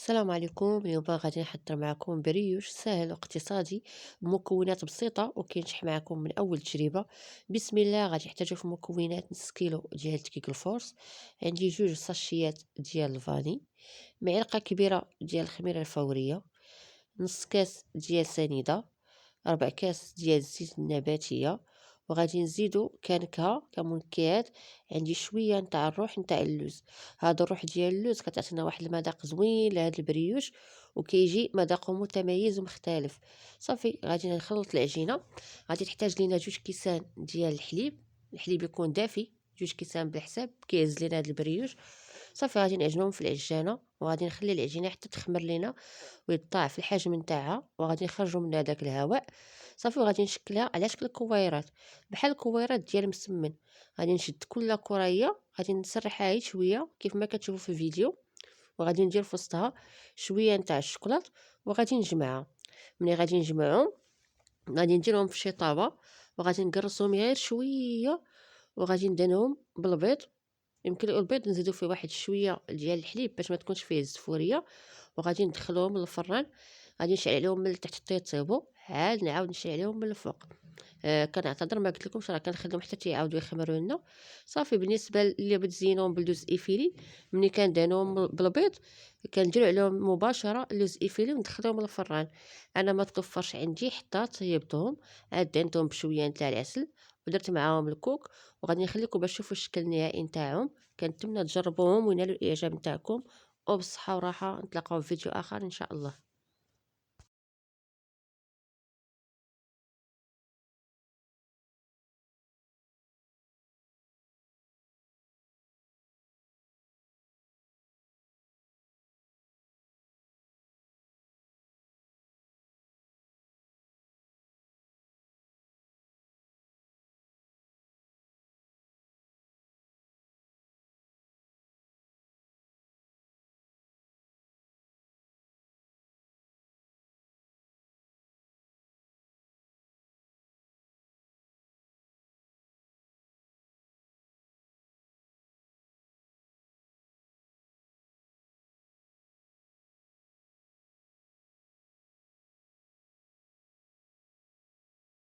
السلام عليكم. اليوم غادي نحضر معكم بريوش سهل واقتصادي بمكونات بسيطة وكينجح معكم من أول تجربة. بسم الله. غادي نحتاجو في المكونات نص كيلو ديال الدقيق الفورس، عندي جوج ساشيات ديال الفاني، معلقة كبيرة ديال الخميرة الفورية، نص كاس ديال سنيدة، ربع كاس ديال الزيت النباتية، وغادي نزيدو كنكهة كمنكهات. عندي شوية نتاع الروح نتاع اللوز. هاد الروح ديال اللوز كتعطينا واحد المذاق زوين لهاد البريوش وكيجي مذاقه متميز ومختلف. صافي غادي نخلط العجينة. غادي تحتاج لينا جوج كيسان ديال الحليب يكون دافي، جوج كيسان بالحساب كيهز لينا هاد البريوش. صافي غادي نعجنهم في العجانة وغادي نخلي العجينة حتى تخمر لينا ويتضاعف الحجم نتاعها، وغادي نخرجوا منها داك الهواء. صافي وغادي نشكلها على شكل كويرات بحال الكويرات ديال المسمن. غادي نشد كل كريه، غادي نسرحها غير شويه كيف ما كتشوفوا في الفيديو، وغادي ندير في وسطها شويه نتاع الشوكولاط وغادي نجمعها. ملي غادي نجمعهم غادي نديرهم في شي طابه وغادي نقرصهم غير شويه، وغادي ندهنهم بالبيض. يمكن البيض نزيدو فيه واحد شويه ديال الحليب باش ما تكونش فيه الزفوريه، وغادي ندخلوهم للفران. غادي نشعل عليهم من التحت حتى يطيبوا، عاد نعاود نشعل عليهم من الفوق. كنعتذر ما قلت لكمش راه كنخليهم حتى تيعاودوا يخمروا لنا. صافي بالنسبه اللي بغيت تزينهم باللوز ايفيلي، ملي كندهنوهم بالبيض كنديروا عليهم مباشره اللوز ايفيلي وندخلهم للفران. انا ما توفرش عندي حتى طيبتهم، عاد دهنتهم بشويه نتاع العسل ودرت معاهم الكوك، وغادي نخليكم باش تشوفوا الشكل النهائي نتاعهم. كنتمنى تجربوهم وينالوا الاعجاب نتاعكم، وبالصحه وراحه. نتلاقاو في فيديو اخر ان شاء الله.